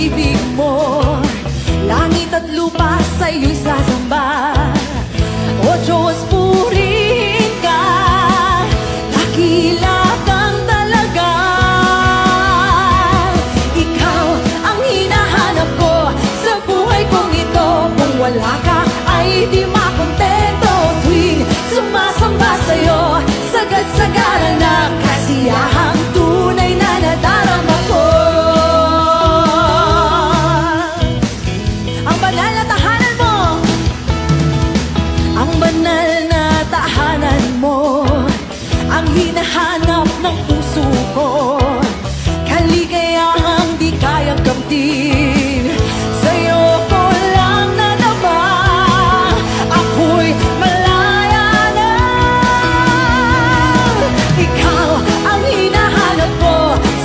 pag-ibig mo. Langit at lupa sa'yo'y sasamba. O Diyos, purihin ka, dakila kang talaga. Ikaw ang hinahanap ko sa buhay kong ito. Kung wala ka ay di makontento. Tuwing sumasamba sa'yo, sagad-sagaran ng kasiyahang tunay na nadarama ko. Ang banal na tahanan mo, ang banal na tahanan mo, ang hinahanap ng puso ko. Kaligayahang di kayang kamtin, sa'yo ko lang nadama. Ako'y malaya na. Ikaw ang hinahanap ko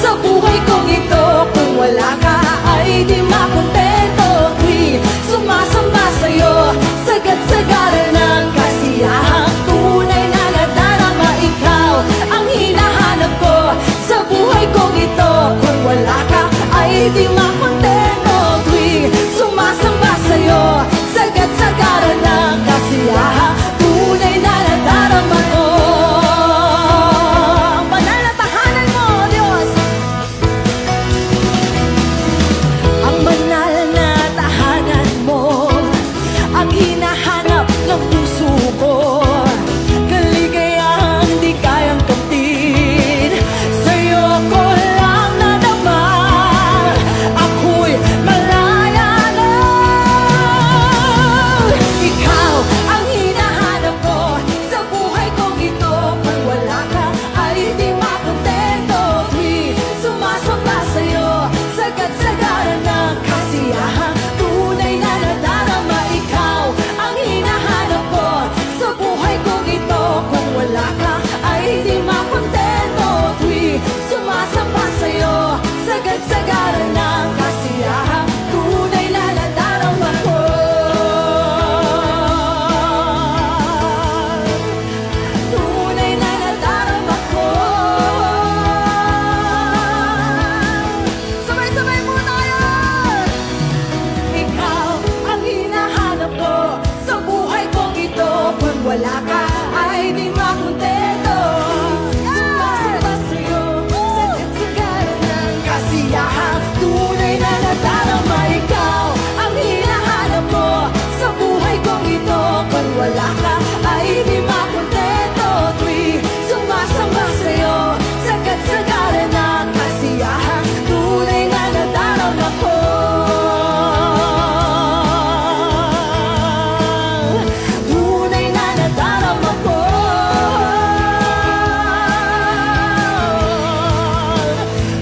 sa buhay kong ito. Kung wala ka ay di makontento. Tuwing sumasamba sa'yo, sagad-sagaran ng kasiyahang tunay na nadarama. Ikaw ang hinahanap ko sa buhay kong ito. Kung wala ka ay di makontento. Tuwing sumasamba sa'yo, sagad-sagaran ng kasiyahang tunay na nadarama ko. Ang banal na tahanan mo, Diyos, ang banal na tahanan mo, ang hinahanap ng puso ko. Kaligayahang di kayang kamtin, sa'yo ko lang nadama. Ako'y malaya na. Ikaw ang hinahanap ko sa buhay kong ito. Kung wala ka ay di makontento. Tuwing sumasamba sa'yo, sagad-sagaran ng kasiyahang tunay na nadarama. Ikaw ang hinahanap ko sa buhay kong ito. Kung wala ka ay di makontento. Tuwing sumasamba sa'yo, sagad-sagaran ng kasiyahang tunay na nadarama ko. Tunay na nadarama ko. Sabay-sabay mo tayo! Ikaw ang hinahanap ko sa buhay kong ito. Kung wala ka ay di makontento. Sumasamba sa'yo, sagad-sagaran ng kasiyahang tunay na nadarama. Ikaw ang hinahanap mo sa buhay kong ito. Kung wala ka ay di makontento. Tuwing sumasamba sa'yo, sagad-sagaran ng kasiyahang tunay na nadarama ko. Tunay na nadarama ko.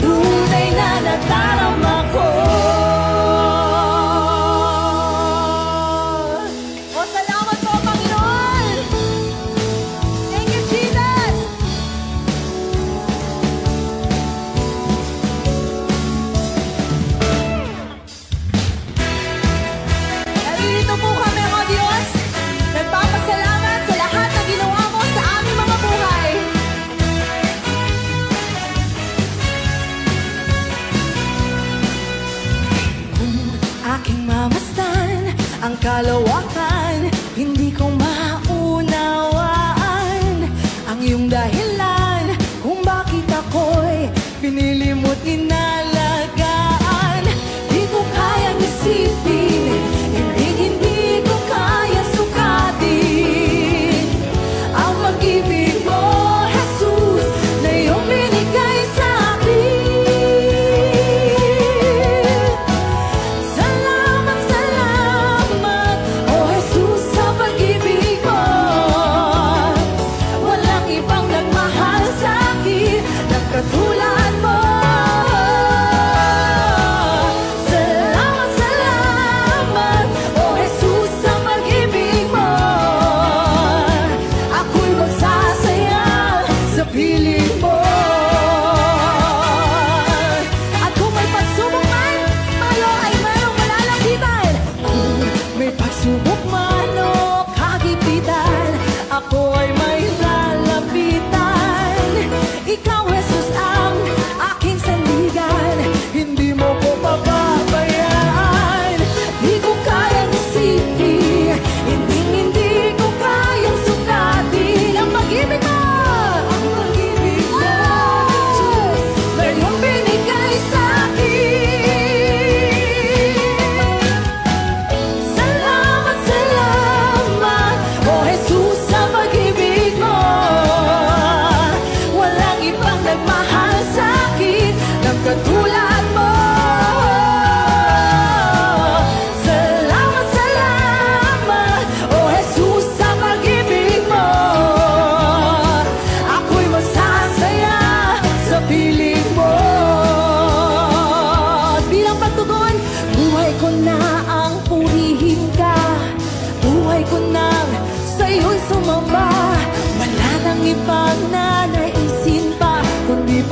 Tunay na nadarama ko. O, salamat po, Panginoon. Thank you, Jesus. Narito po kami, O Diyos. Nagpapasalamat sa lahat na ginawa mo sa aming mga buhay. Kung aking mamasdan ang kalawakan, hindi ko maunawaan ang iyong dahilan kung bakit ako'y pinili mo't inalagaan. Di ko kayang isipin, hindi ko kaya sukatin ang pag-ibig mo, Jesus, na iyong binigay sa akin. Salamat, salamat, O Jesus, sa pag-ibig mo. Walang ibang nagmahal sa akin na katulad mo.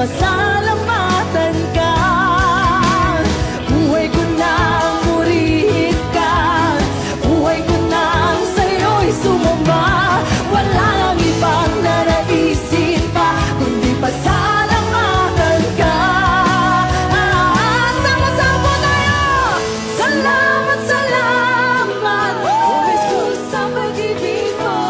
pasalamatan ka. Buhay ko nang purihin ka, buhay ko nang sa'yo'y sumamba. Walang ibang nanaisin pa, kundi pasalamatan ka. Sama-sama tayo! Salamat, salamat, O Jesus, sa pag-ibig mo.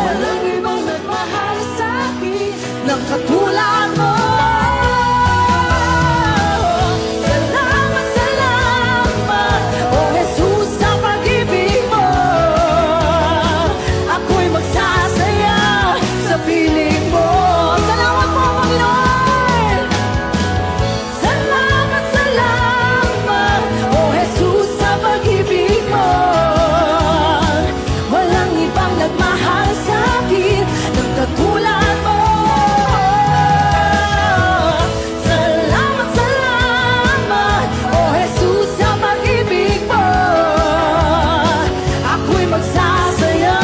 Walang ibang nagmahal sa'kin ng katulad mo. Salamat, salamat, O Jesus, sa pag-ibig mo. Ako'y magsasaya sa piling mo. Salamat po, Panginoon. Salamat, salamat, O Jesus, sa pag-ibig mo. Walang ibang nagmahal sa'kin ng katulad mo. Salamat, salamat, O Jesus, sa pag-ibig mo. Ako'y magsasaya,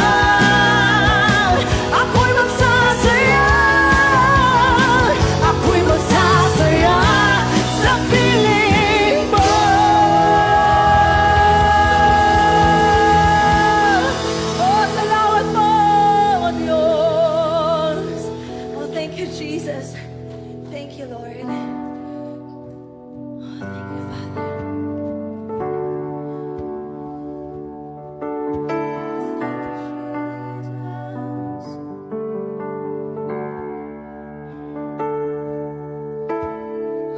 ako'y magsasaya, ako'y magsasaya sa piling mo. Oh, salamat po, O Diyos. Oh, thank you, Jesus. Thank you, Lord. Oh, thank you, Father.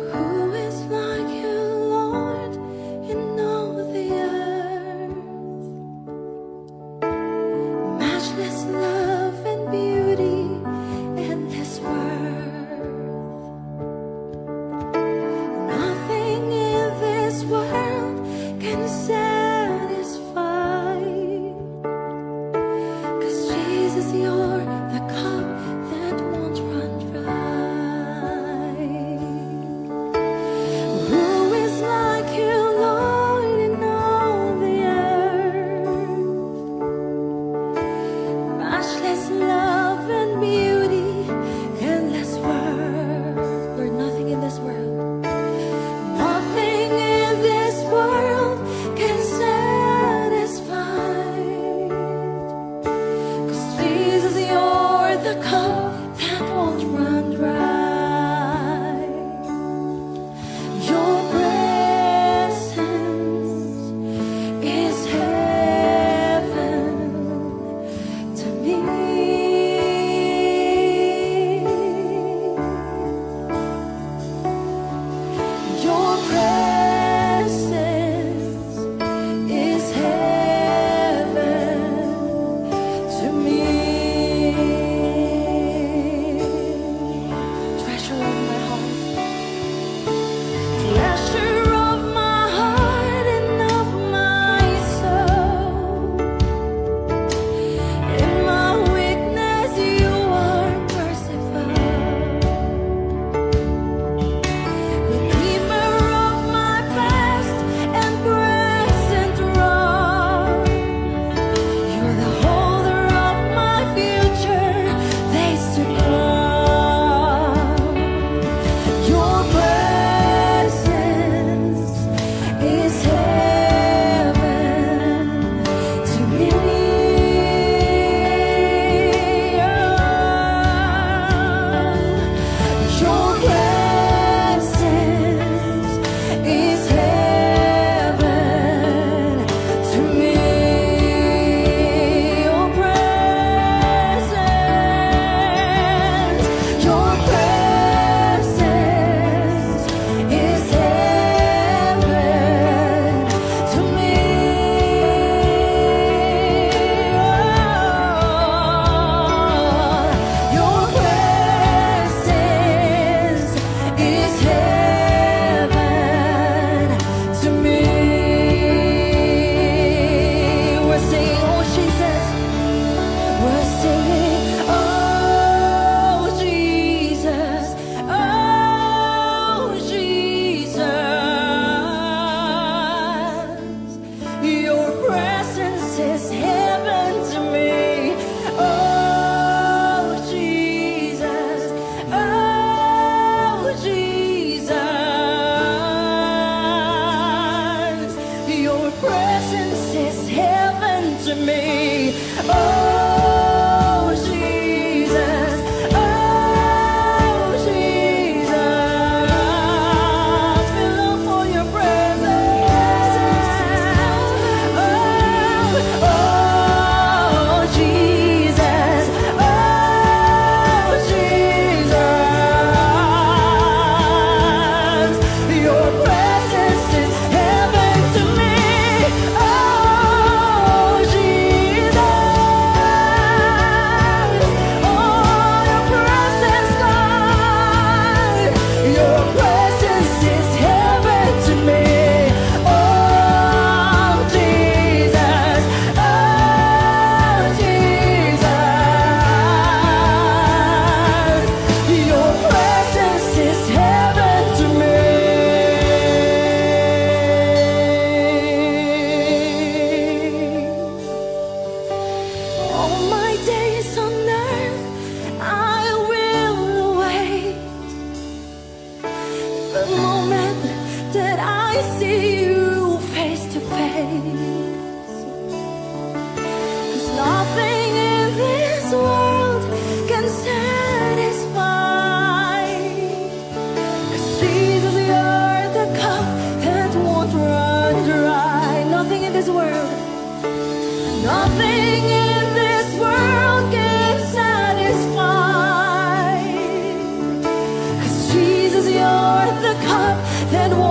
Who is like you, Lord, in all the earth? Matchless love and beauty, endless worth.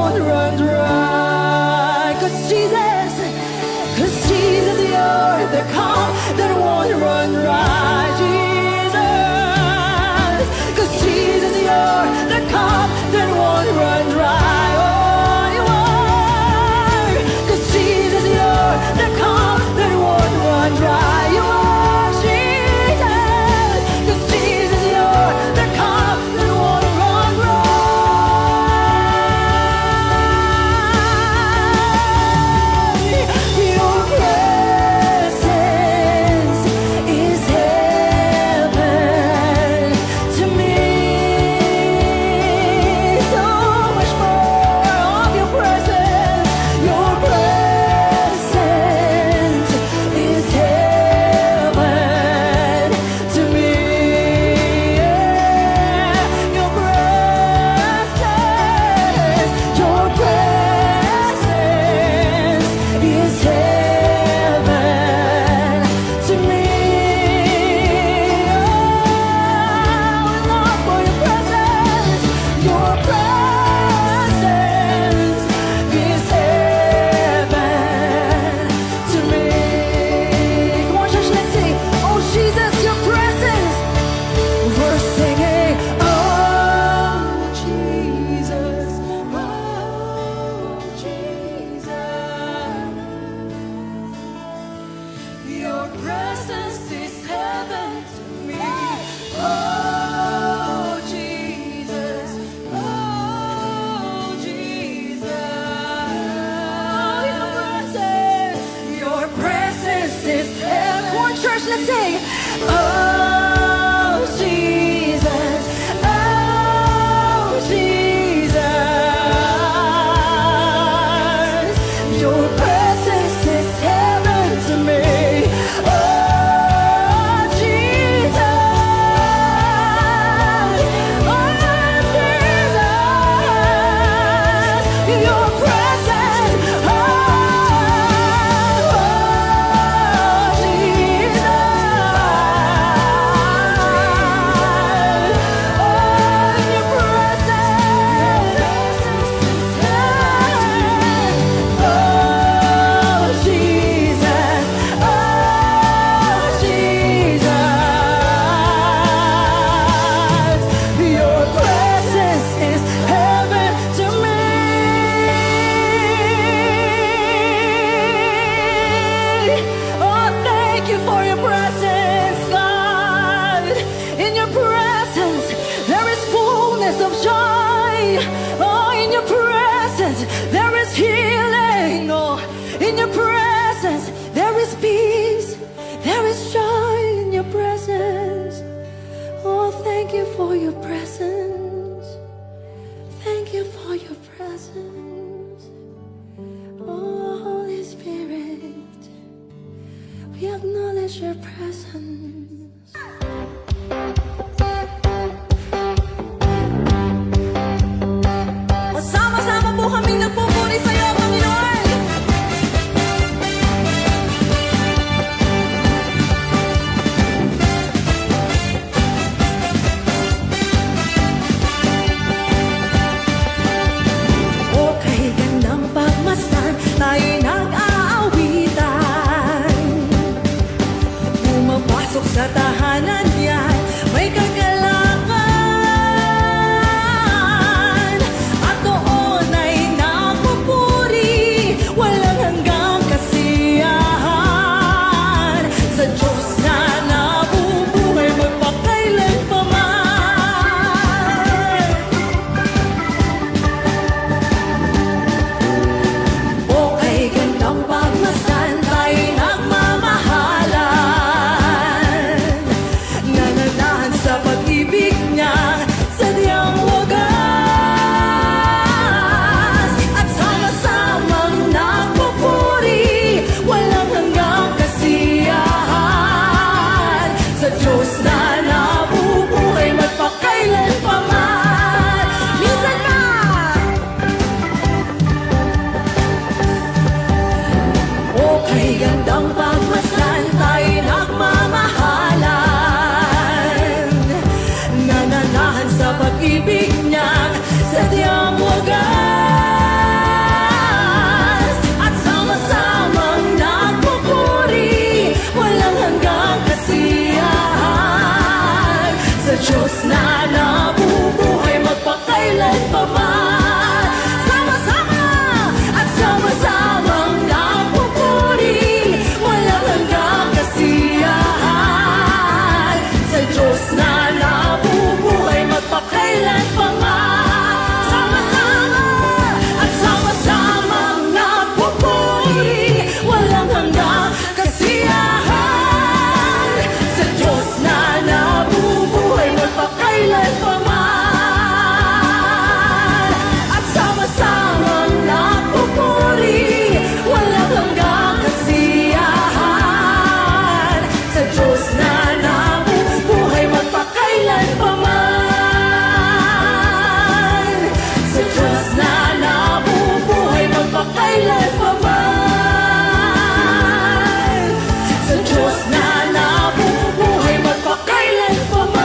won't run dry. 'Cause Jesus, you're the cup that won't run dry. Jesus, 'cause Jesus, you're the cup that won't run dry. Oh, you are. 'Cause Jesus, you're the cup that won't run dry. You are Jesus. 'Cause Jesus, you're the cup that won't run dry. Your presence is heaven to me. So much more of your presence. Your presence is heaven to me. Your presence is heaven to me. Oh, I long for your presence. Your presence is heaven to me. Come on, church, let's sing. Oh, Jesus, your presence. We're singing, oh, Jesus, your presence is heaven to me. Oh, Jesus, your presence is heaven. Come on, church, let's sing. Oh, Jesus, your presence is heaven to me. Oh, Jesus, your presence. Oh, thank you for your presence, God. In your presence, there is fullness of joy. Oh, in your presence, there is healing. Oh, in your presence, there is peace. There is joy in your presence. Oh, thank you for your presence. Thank you for your presence. Oh, Holy Spirit, we acknowledge your presence. Sama-sama po kaming nagpupuri sa iyo, Panginoon. Diyos na nabubuhay magpakailan pa man. Sama-sama at sama-samang napupuri, walang hanggang kasiyahan. Sa Diyos na nabubuhay magpakailan pa man. Sama-sama at sama-samang napupuri, walang hanggang kasiyahan. Sa Diyos na nabubuhay magpakailan pa man. At sama-samang napupuri, walang hanggang kasiyahan. Sa Diyos na nabubuhay magpakailan pa man. Sa Diyos na nabubuhay magpakailan pa man. Sa Diyos na nabubuhay magpakailan pa man.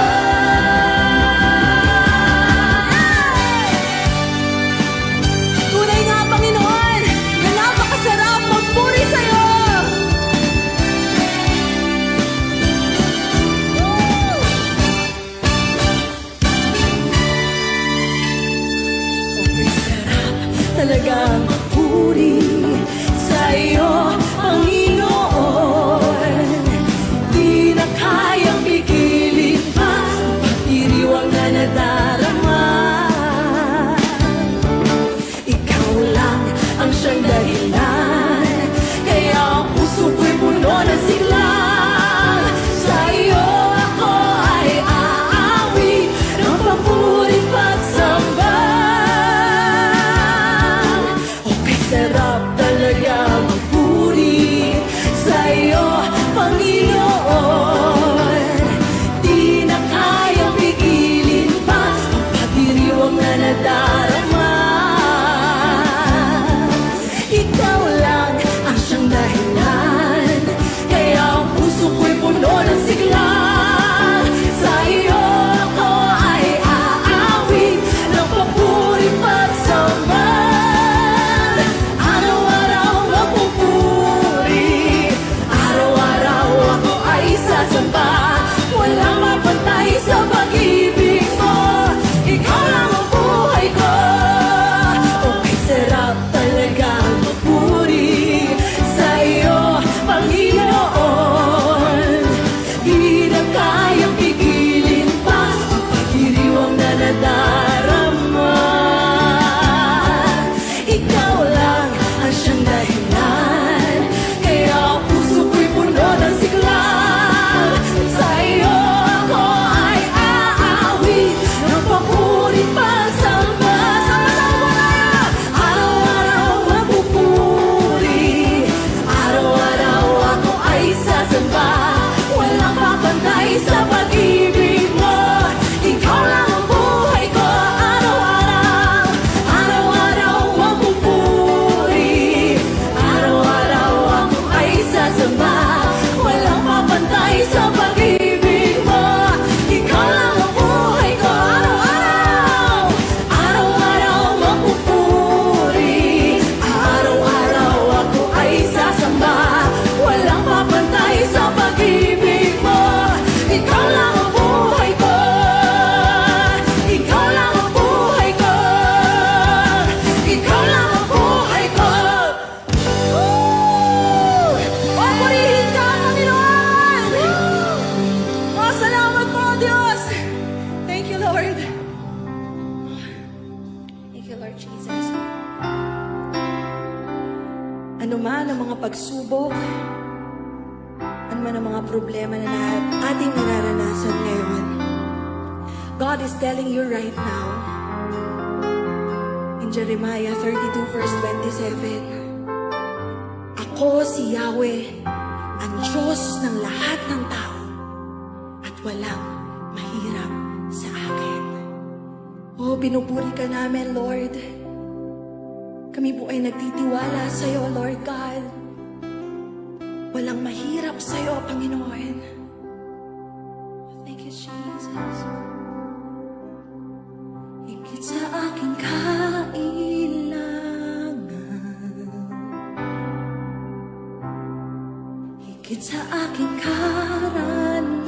Tunay nga, Panginoon, na napakasarap magpuri sa'yo. Okay, sarap talagang magpuri sa'yo, Panginoon. Di na kayang pigilin pa ang pagdiriwang na nadarama. Ikaw lang ang siyang dahilan, kaya ang puso ko'y puno ng siglang. Sa'yo ako ay aawi ng papuri't pagsamba. Okay, sarap talaga magpuri sa'yo, Panginoon. Di na kayang pigilin pa ang pagdiriwang na nadarama. Ikaw lang ang siyang dahilan, kaya ang puso ko'y puno ng sigla. Sa'yo ako ay aawi ng papuri't pagsamba. Araw-araw magpupuri, araw-araw ako ay sasamba. Walang mapantay sa pag-ibig mo, ikaw lang ang buhay ko. Okay, sarap talaga magpuri sa'yo, Panginoon. Di na kayang pigilin pa ang pagdiriwang na nadarama. Ikaw lang ang siyang dahilan, kaya ang puso ko'y puno ng sigla. Sa'yo ako ay aawi ng papuri't pagsamba. Sama-sama tayo! Araw-araw magpupuri, araw-araw ako ay sasamba. Walang kapantay sa pag-ibig mo, ikaw lang ang buhay ko. Araw-araw, araw-araw magpupuri, araw-araw ako ay sasamba. Walang kapantay sa pag-ibig mo, ikaw lang ang buhay ko. Araw-araw, araw-araw magpupuri, araw-araw ako ay sasamba. Walang papantay sa pag-ibig mo, ikaw lang ang buhay ko. Ikaw lang ang buhay ko. Ikaw lang ang buhay ko. Woo! Oh, purihin ka, Panginoon! Oh, salamat po, Diyos! Thank you, Lord. Thank you, Lord Jesus. Ano man ang mga pagsubok, ano man ang mga problema na ating nararanasan ngayon, God is telling you right now, in Jeremiah 32 verse 27, Ako si Yahweh, ang Diyos ng lahat ng tao, at walang mahirap sa akin. Oh, pinupuri ka namin, Lord. Kami po ay nagtitiwala sa iyo, Lord God. Walang mahirap sa iyo, Panginoon. Thank you, Jesus. Higit sa aking kailangan, higit sa aking karanasan,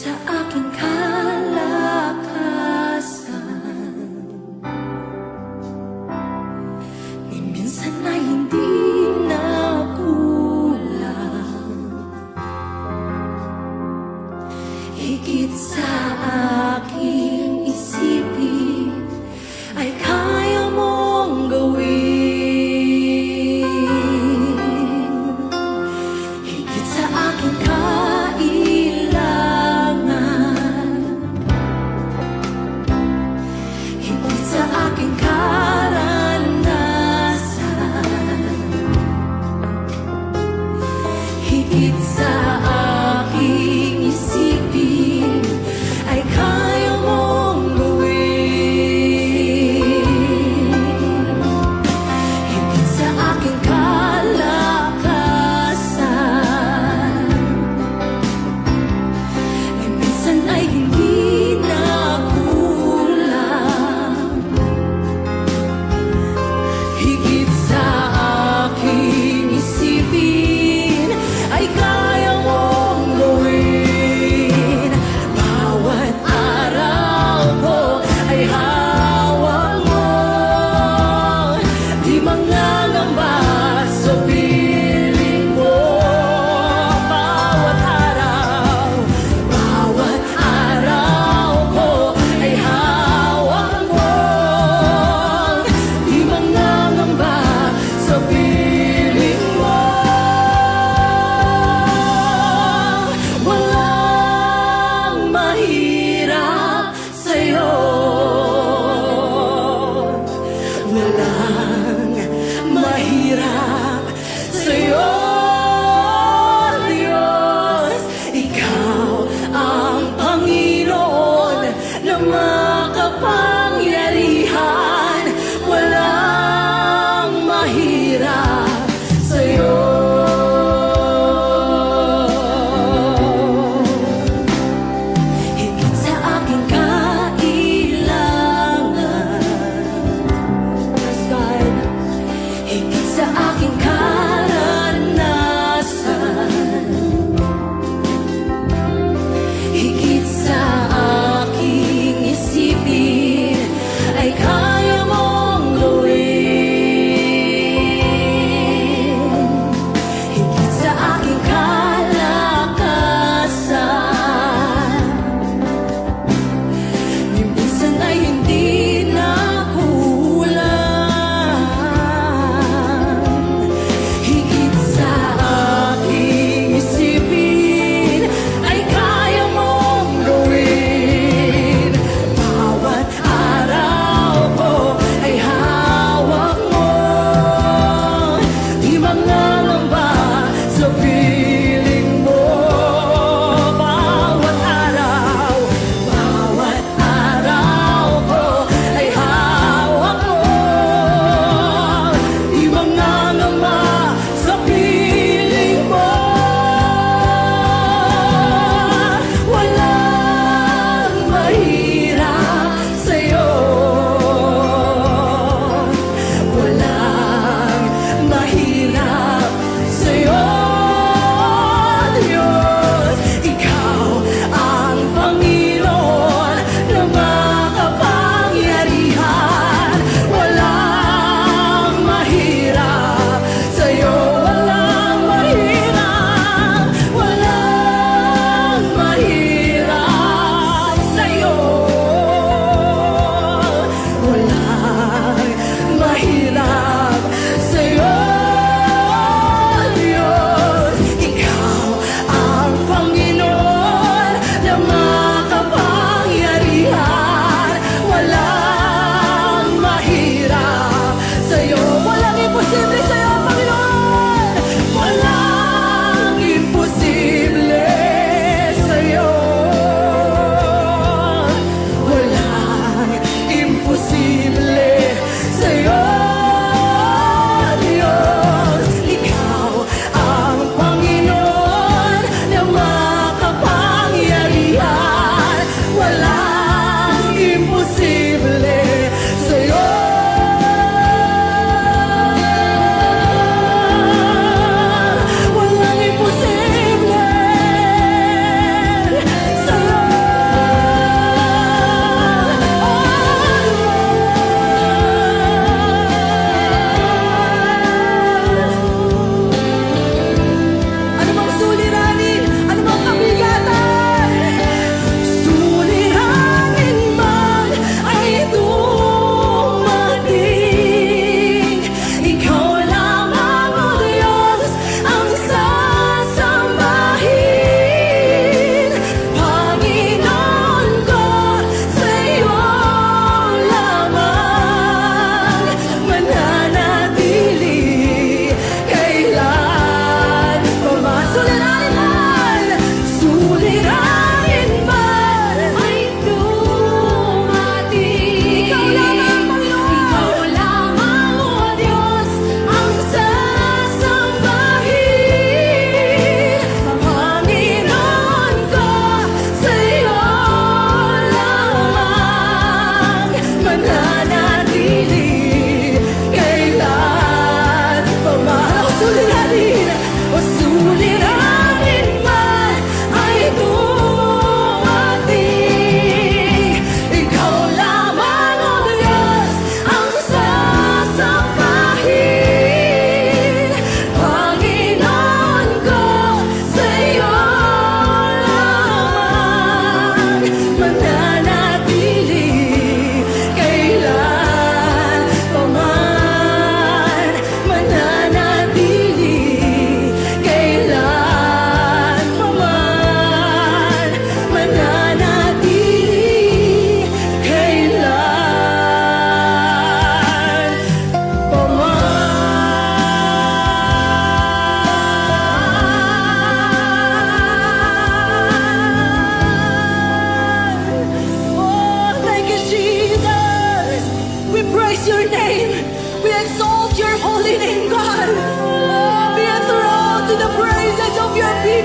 sa aking kalakasan. Ni minsan ay hindi na kulang, higit sa aking isipin ay kaya mong gawin. Higit sa aking kailangan, higit sa aking karanasan, higit sa aking isipin ay kaya mo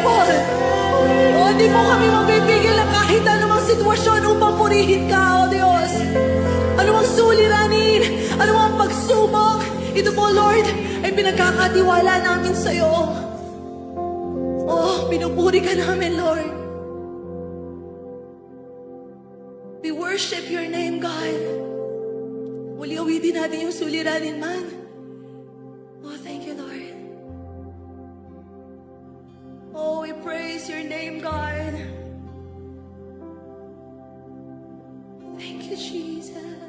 faithful. O, di mo kami mapipigil na kahit anumang sitwasyon upang purihin ka, O Diyos. Anumang suliranin, anumang pagsubok, ito po, Lord, ay pinagkakatiwala namin sa'yo. Oh, pinupuri ka namin, Lord. We worship your name, God. Muli awitin natin yung suliranin man. Oh, thank you, Lord. Oh, we praise your name, God. Thank you, Jesus.